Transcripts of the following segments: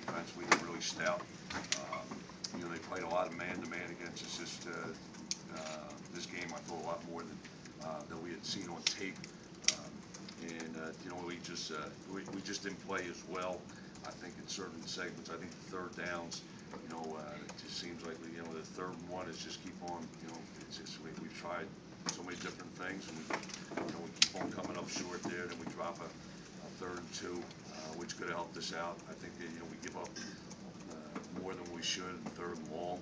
defensively, they're really stout. You know, they played a lot of man-to-man against us this game. I thought a lot more than we had seen on tape. You know, we just didn't play as well. I think in certain segments. I think the third downs, you know, it just seems like you know the third and one is just keep on. You know, it's just we've tried so many different things, and we keep on coming up short there. Then we drop a third and two, which could have helped us out. I think that we give up more than we should in third and long.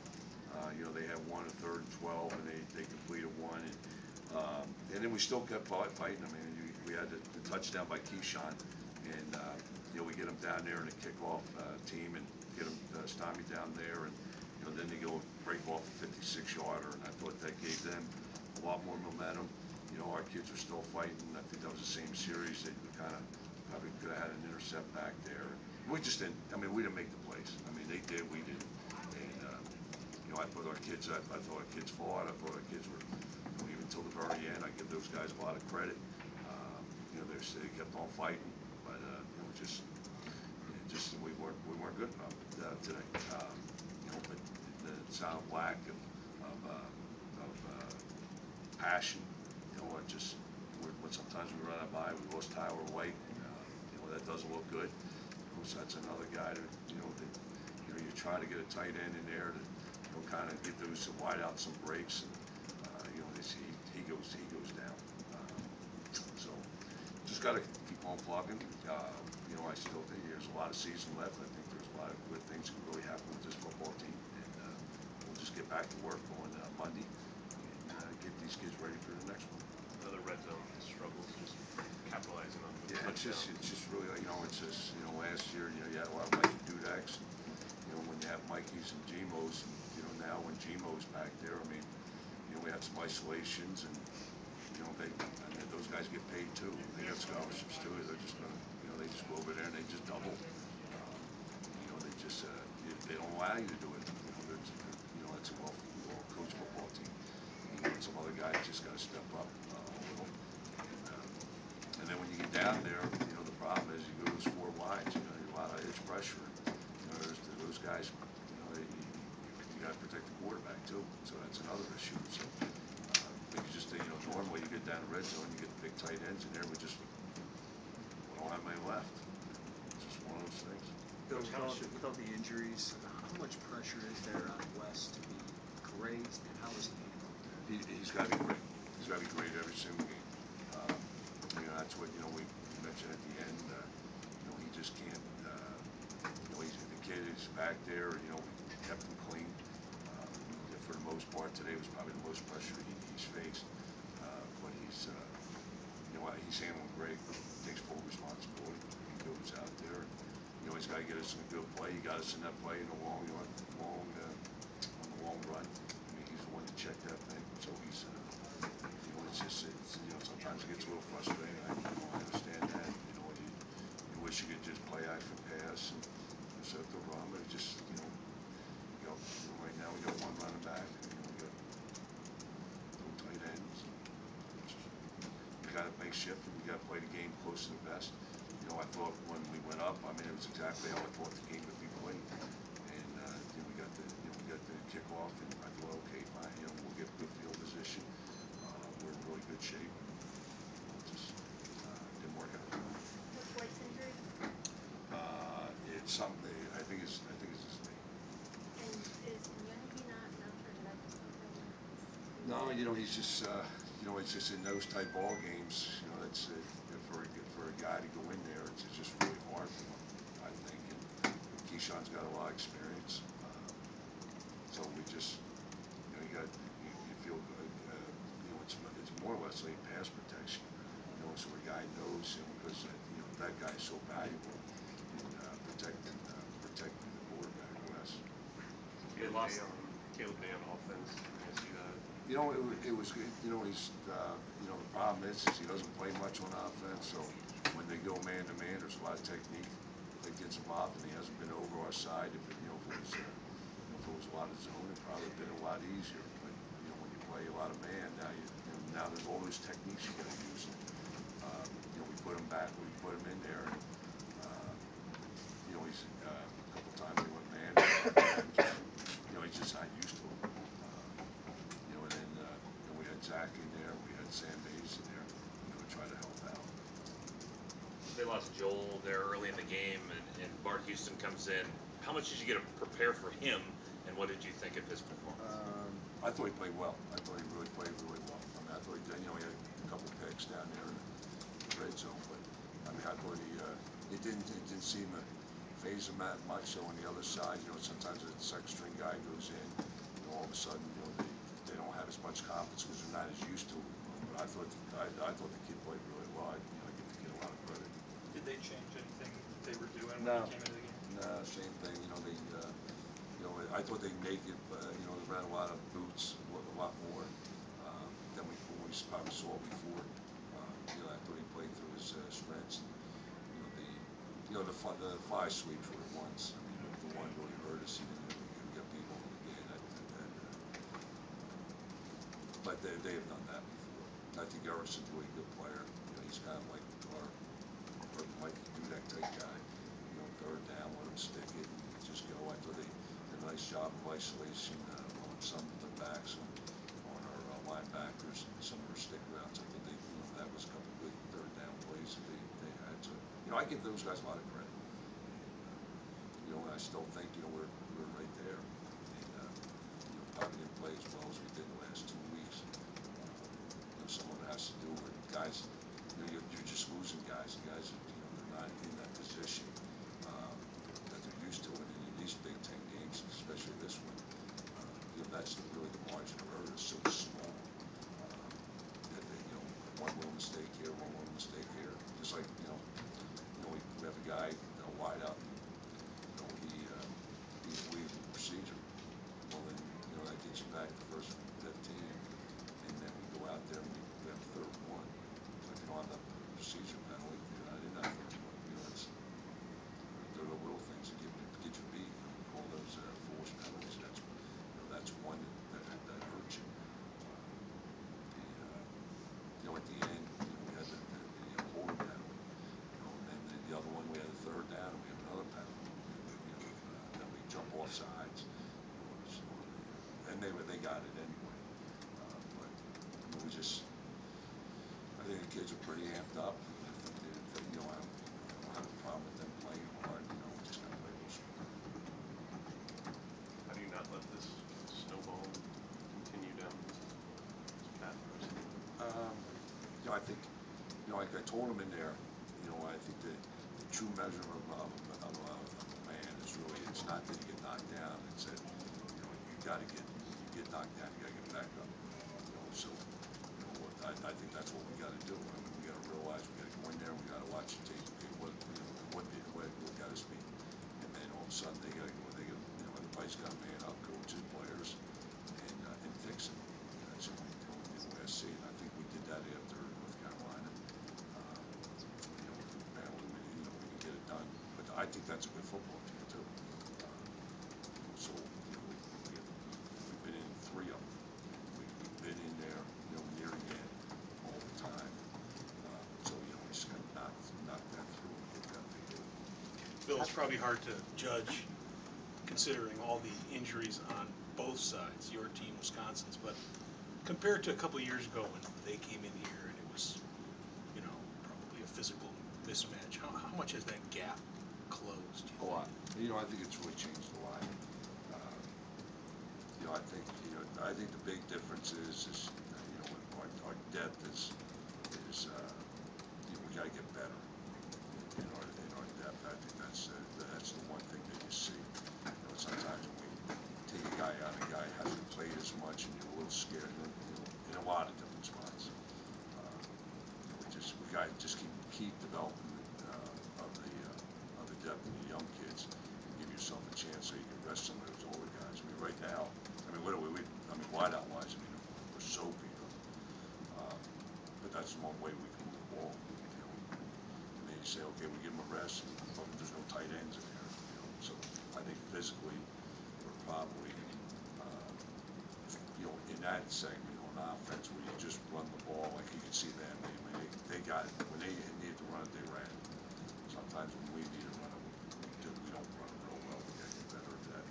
You know, they had one at third and 12, and they completed one, and then we still kept fighting. I mean, we had the touchdown by Keyshawn, and you know, we get them down there in a kickoff team and get them stymied down there, and you know, then they go break off a 56-yarder, and I thought that gave them a lot more momentum. You know, our kids are still fighting. I think that was the same series. They kind of probably could have had an intercept back there. We just didn't. I mean, we didn't make the plays. I mean, they did. We didn't. And you know, I thought our kids. I thought our kids fought. I thought our kids were. You know, even till the very end, I give those guys a lot of credit. You know, they kept on fighting, but you know, just we weren't good enough today. You know, but the sound of lack of passion. You know, sometimes we run out by. We lost Tyler White. You know, that doesn't look good. Of course, that's another guy that you know you try to get a tight end in there to kind of give those wide out some breaks, and you know, he goes down. So just got to keep on plugging. You know, I still think there's a lot of season left. I think there's a lot of good things that can really happen with this football team, and we'll just get back to work on Monday and get these kids ready for the next one. Another red zone struggles, just capitalizing on the touchdown. It's just really, you know, it's just, you know, last year, you know, you had a lot of Mikey Dudeks, and, you know, when you have Mikeys and Gmos, and, you know, now when Gmo's back there, I mean, you know, we have some isolations, and, you know, those guys get paid too. They got scholarships too. They're just gonna, you know, they just go over there and they just double. You know, they don't allow you to do it. You know, you know, it's a well-coached football team. You know, some other guys just got to step up a little. And then when you get down there, you know, the problem is you go those four wides. You know, a lot of edge pressure. You know, those guys. You know, you got to protect the quarterback too. So that's another issue. So you just, you know, normally you get down the red zone, you get the big tight ends in there. We don't have many left. It's just one of those things. With all the injuries, how much pressure is there on Wes to be great, and how is he handling that? He's got to be great. He's got to be great every single game. You know, that's what, you know, we mentioned at the end. You know, he just can't. You know, the kid is back there. You know, we kept him clean. For the most part, today was probably the most pressure he's faced. But you know, he's handling great. Takes full responsibility. He goes out there. You know, he's got to get us in a good play. He got us in that play in the on the long run. I mean, he's the one to check that thing. So he's, you know, you know, sometimes it gets a little frustrating. I understand that. You know, you wish you could just play action pass and set the run, but just, you know, right now we got one running back. You know, we got no tight ends. You got to make shift. We got to play the game close to the best. You know, I thought when we went up, I mean, it was exactly how I thought the game would be played. And then we got the kickoff, and I thought, okay, fine, you know, we'll get good field position. We're in really good shape. It just didn't work out. What's White's injury? It's something. I think it's his knee. And is Immunity not hurt up or something? No, you know, he's just, you know, it's just in those type ball games. You know, it's for a guy to go in there, it's just really hard for him, I think. And Keyshawn's got a lot of experience, so we just, you know, you feel good. You know, it's more or less like pass protection. You know, so a guy knows him because you know that guy's so valuable in protecting the quarterback. Wes. Caleb Day on offense. I see that. You know, it was good. You know, you know, the problem is he doesn't play much on offense. So when they go man to man, there's a lot of technique that gets involved, and he hasn't been over our side. If it was a lot of zone, it probably would have been a lot easier. But you know, when you play a lot of man, now there's all those techniques you got to use. You know, we put him back. We put him in there. And, you know, he's a couple back in there. We had Sam Bays in there, to try to help out. They lost Joel there early in the game, and Bart Houston comes in. How much did you get to prepare for him, and what did you think of his performance? I thought he played well. I thought he really played really well. I mean, I thought he did. He had a couple picks down there in the red zone, but I mean, I thought it didn't seem to phase him that much. So on the other side, sometimes the second string guy goes in, all of a sudden, they don't have as much confidence because they're not as used to it. But I thought the kid played really well. I give the kid a lot of credit. Did they change anything that they were doing No. when they came into the game? Same thing. I thought they'd make it, but they ran a lot of boots, a lot more than we probably saw before. I thought he played through his strengths. The 5 sweeps were the ones. I mean, the one really hurt us. He didn't get people again. But they have done that before. I think Erickson's a really good player. He's kind of like our Mike Dudek type guy. Third down, let him stick it, and just go. I thought they did a nice job of isolation on some of the backs, on our linebackers, and some of their stick routes. I thought that was a couple of good third down plays that they had. So, I give those guys a lot of credit. And, I still think, we're right there. And, probably didn't play as well as we did the last 2 weeks. Some of it has to do with guys, you're just losing guys. Guys, they're not in that position that they're used to. And in these Big Ten games, especially this one, that's really the margin of error is so small that they, one little mistake here, one little mistake here. Just like, we have a guy, wide out, he's leaving the procedure. Well, then, that gets you back the first 15, and then we go out there and we have a third one. But on the procedure penalty, you're not in that third one. They're the little things that get you beat. All those foolish penalties. That's one that hurts you. At the end, we had the holding penalty. And then the other one, we had a third down, and we have another penalty. That we jump off sides. And they got it anyway. But we just, I think the kids are pretty amped up. I think I don't have a problem with them playing hard. We just got to play a little smart. How do you not let this snowball continue down this path? I think, like I told him in there, I think the true measure of a man is really, it's not that you get knocked down. It's that, you get knocked down, you got to get back up. So, I think that's what we got to do. I mean, we got to realize we got to go in there, we got to watch the tape, what got us beat. And then all of a sudden they got to go, everybody's got to man up, coaches, players, and fix it. That's the only way I see it. I think we did that after North Carolina. We can get it done. But I think that's a good football team too. So we've been in 3 of them. We've been in there, near the end all the time. So we just got to knock that through and get that big hit. Phil, it's probably hard to judge considering all the injuries on both sides, your team, Wisconsin's, but compared to a couple of years ago when they came in here and it was, probably a physical mismatch, how much has that gap closed? A lot. I think it's really changed a lot. I think the big difference is our depth is we got to get better in our depth. I think that's the one thing that you see. Sometimes when we take a guy out, a guy hasn't played as much, and you're a little scared in a lot of different spots. We got to just keep developing of the depth of the young kids and give yourself a chance so you can rest some of those older guys. I mean, right now, literally, wide out wise, we're so beat up. But that's one way we can move the ball. And then you say, okay, we give them a rest, but there's no tight ends in there. So I think physically, we're probably, in that segment on offense where you just run the ball, like you can see them. They got it. When they needed to run it, they ran it. Sometimes when we need to run it, we don't run it real well. We got to get better at that.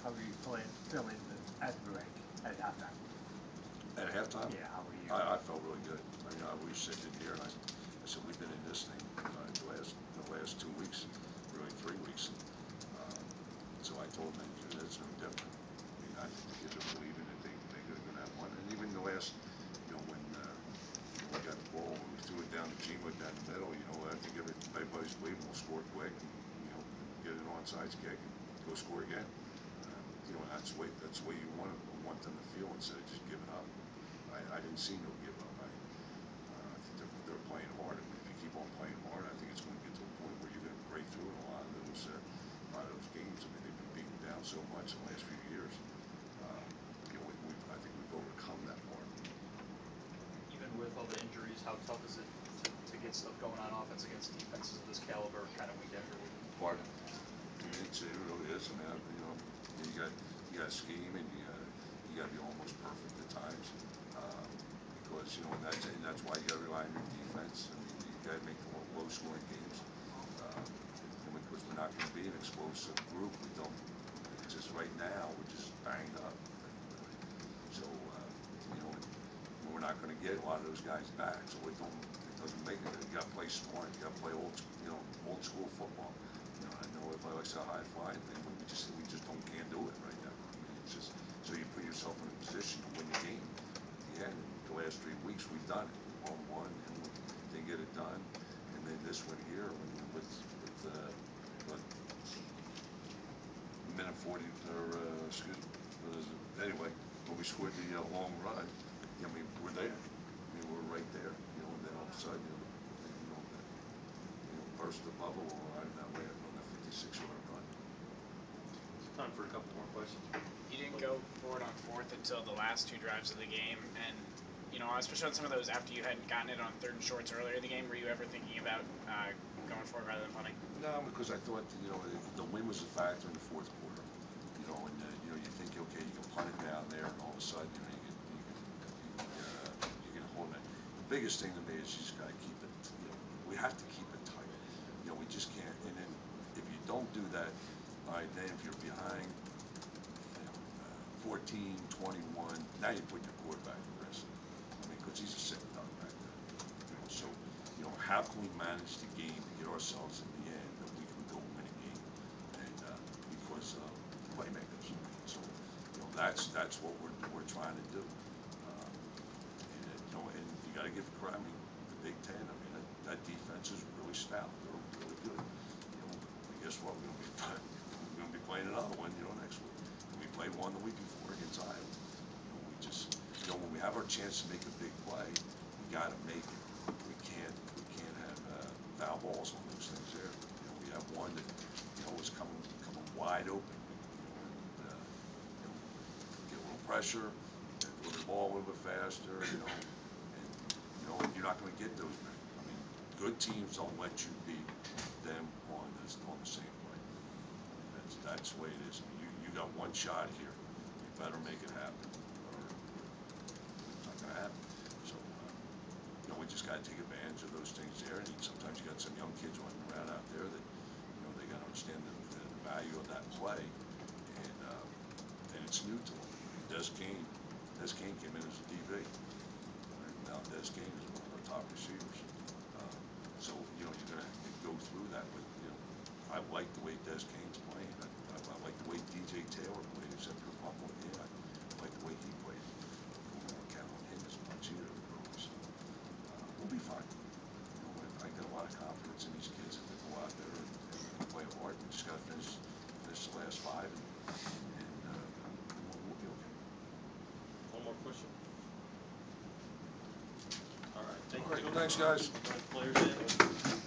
How are you feeling at the break, at halftime? At halftime? Yeah, how were you? I felt really good. I mean, we were sitting in here, and I said, we've been in this thing the last 2 weeks, really 3 weeks. So I told them that it's no different. I mean, I think the kids are believing that they're going to have one. And even the last, when we got the ball, when we threw it down to Gino down the middle, I think everybody's believing we'll score quick, and, get an onside kick and go score again. And that's the way you want them to feel instead of just giving up. I didn't see no give up. I think they're playing hard. I mean, if you keep on playing hard, I think it's going to get to a point where you're going to break through in a lot of those games. I mean, they've been beaten down so much in the last few years. I think we've overcome that part. Even with all the injuries, how tough is it to get stuff going on offense against defenses of this caliber, kind of week after week? Part. I mean, it really is. I mean, you got to scheme, and you got to be almost perfect at times, because and that's why you got to rely on your defense. I mean, you got to make the low-scoring games, and because we're not going to be an explosive group. We don't. Just right now, we're just banged up. So we're not going to get a lot of those guys back. So it doesn't make it. You got to play smart. You got to play old school football. I know everybody likes a high flying thing, but we just can't do it right now. I mean, it's just so you put yourself in a position to win the game. At the end, the last 3 weeks we've done it. We won, and we didn't get it done. And then this one here, with minute 40, anyway, when we scored the long run, I mean, we're there. I mean, we're right there. And then all of a sudden, burst the bubble right that way on the 56-yard run. Time for a couple more questions. You didn't go for it on fourth until the last 2 drives of the game, and especially on some of those after you hadn't gotten it on 3rd and shorts earlier in the game. Were you ever thinking about going for it rather than punting? No, because I thought the wind was a factor in the 4th quarter. And you think, okay, you can punt it down there, and all of a sudden you can hold it. The biggest thing to me is you just got to keep it. We have to keep it tight. We just can't. And then if you don't do that, all right, then if you're behind 14, 21, now you put your quarterback at risk. I mean, because he's a sitting duck back there. So how can we manage the game to get ourselves in the end that we can go win a game? And because playmakers. So that's what we're trying to do. And you got to give credit. I mean, the Big Ten. I mean, that defense is really stout. They're really good. And guess what? We're going to be playing another one, next week. We played one the week before against Iowa. We just, when we have our chance to make a big play, we got to make it. We can't have foul balls on those things there. We have one that was coming wide open. Get a little pressure, throw the ball a little bit faster. And you're not going to get those many. I mean, good teams don't let you beat them on the same play. That's the way it is. I mean, you got one shot here. You better make it happen, or it's not going to happen. So, we just got to take advantage of those things there. And sometimes you got some young kids running around out there that, they got to understand the value of that play, and it's new to them. Des Kane came in as a DB. Right? Now Des Kane is one of our top receivers. So you're going to go through that. But I like the way Des Kane's playing. I like the way DJ Taylor played, except for the problem with him. I like the way he played. We don't count on him as much either. So we'll be fine. I got a lot of confidence in these kids that they go out there and play hard. We just got to finish the last 5, and we'll be okay. One more question. All right. Thank All right, you. thanks, guys. Players in.